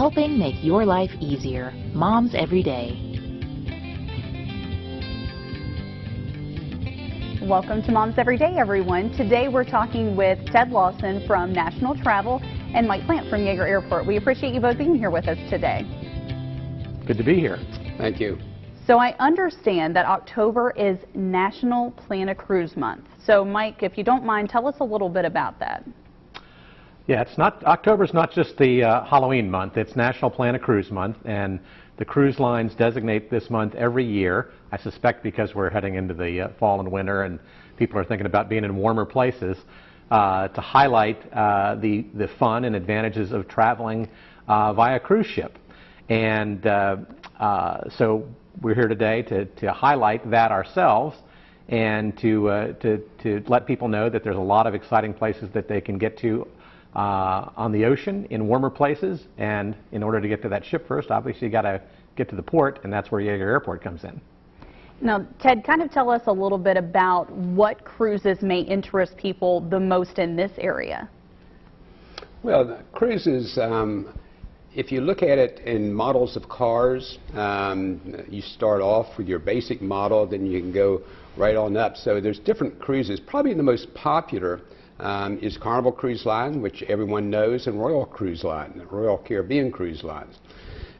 helping make your life easier. Moms Every Day. Welcome to Moms Every Day, everyone. Today we're talking with Ted Lawson from National Travel and Mike Plant from Yeager Airport. We appreciate you both being here with us today. Good to be here. Thank you. So I understand that October is National Plan a Cruise Month. So Mike, if you don't mind, tell us a little bit about that. Yeah, October's not just the Halloween month, it's National Plan a Cruise Month, and the cruise lines designate this month every year, I suspect because we're heading into the fall and winter and people are thinking about being in warmer places, to highlight the fun and advantages of traveling via cruise ship. And so we're here today to highlight that ourselves and to let people know that there's a lot of exciting places that they can get to on the ocean in warmer places, and in order to get to that ship first, obviously you got to get to the port, and that's where Yeager Airport comes in. Now, Ted, kind of tell us a little bit about what cruises may interest people the most in this area. Well, the cruises, if you look at it in models of cars, you start off with your basic model, then you can go right on up. So there's different cruises. Probably the most popular is Carnival Cruise Line, which everyone knows, and Royal Cruise Line, Royal Caribbean Cruise Lines.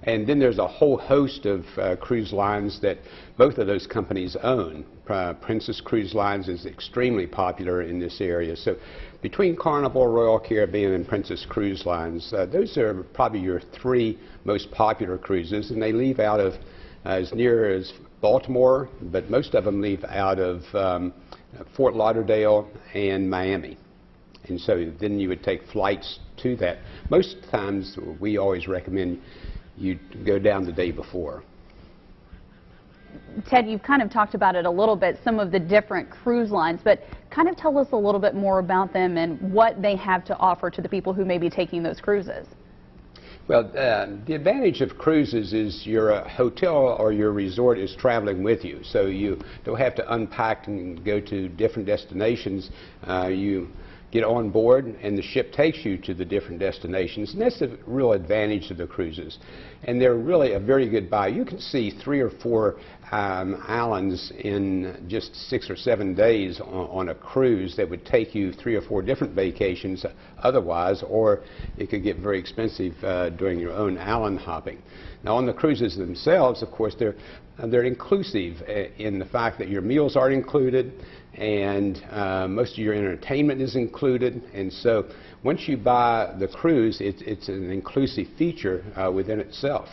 And then there's a whole host of cruise lines that both of those companies own. Princess Cruise Lines is extremely popular in this area. So between Carnival, Royal Caribbean, and Princess Cruise Lines, those are probably your three most popular cruises, and they leave out of as near as Baltimore, but most of them leave out of Fort Lauderdale and Miami. And so then you would take flights to that. Most times we always recommend you go down the day before. Ted, you've kind of talked about it a little bit, some of the different cruise lines, but kind of tell us a little bit more about them and what they have to offer to the people who may be taking those cruises. Well, the advantage of cruises is your hotel or your resort is traveling with you, so you don't have to unpack and go to different destinations. You get on board and the ship takes you to the different destinations, and that's the real advantage of the cruises. And they're really a very good buy. You can see 3 or 4 islands in just 6 or 7 days on a cruise that would take you 3 or 4 different vacations otherwise, or it could get very expensive doing your own island hopping. Now on the cruises themselves, of course, they're inclusive in the fact that your meals are included, and most of your entertainment is included. And so once you buy the cruise, it's an inclusive feature within itself.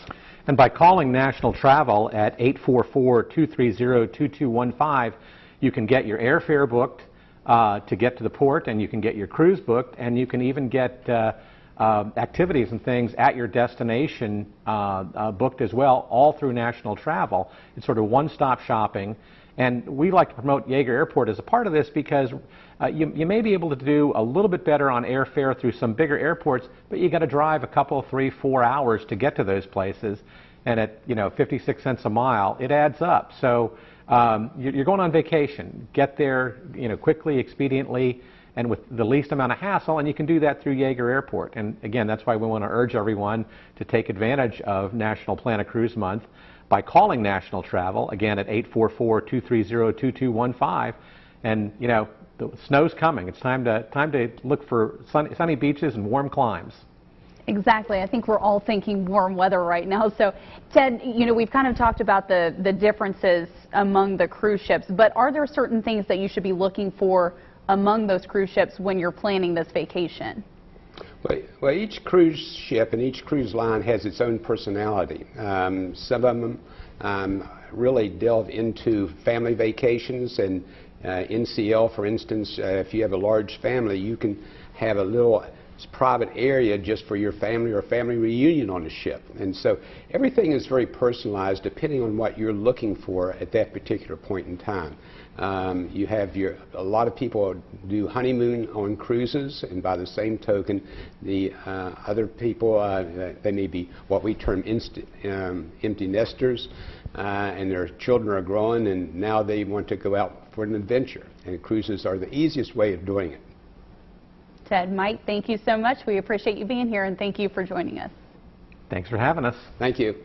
And by calling National Travel at 844-230-2215, you can get your airfare booked to get to the port, and you can get your cruise booked, and you can even get activities and things at your destination booked as well, all through National Travel. It's sort of one-stop shopping. And we like to promote Yeager Airport as a part of this because you may be able to do a little bit better on airfare through some bigger airports, but you got to drive a couple, 3, 4 hours to get to those places. And at 56 cents a mile, it adds up. So you're going on vacation. Get there quickly, expediently, and with the least amount of hassle, and you can do that through Yeager Airport. And again, that's why we want to urge everyone to take advantage of National Plan a Cruise Month by calling National Travel, again at 844-230-2215. And the snow's coming. It's time to look for sunny beaches and warm climes. Exactly. I think we're all thinking warm weather right now. So, Ted, we've kind of talked about the differences among the cruise ships, but are there certain things that you should be looking for among those cruise ships when you're planning this vacation? Well, each cruise ship and each cruise line has its own personality. Some of them really delve into family vacations, and NCL, for instance, if you have a large family, you can have a little private area just for your family or family reunion on the ship. And so everything is very personalized depending on what you're looking for at that particular point in time. You have a lot of people do honeymoon on cruises, and by the same token, the other people, they may be what we term empty nesters, and their children are growing, and now they want to go out for an adventure, and cruises are the easiest way of doing it. Ted, Mike, thank you so much. We appreciate you being here, and thank you for joining us. Thanks for having us. Thank you.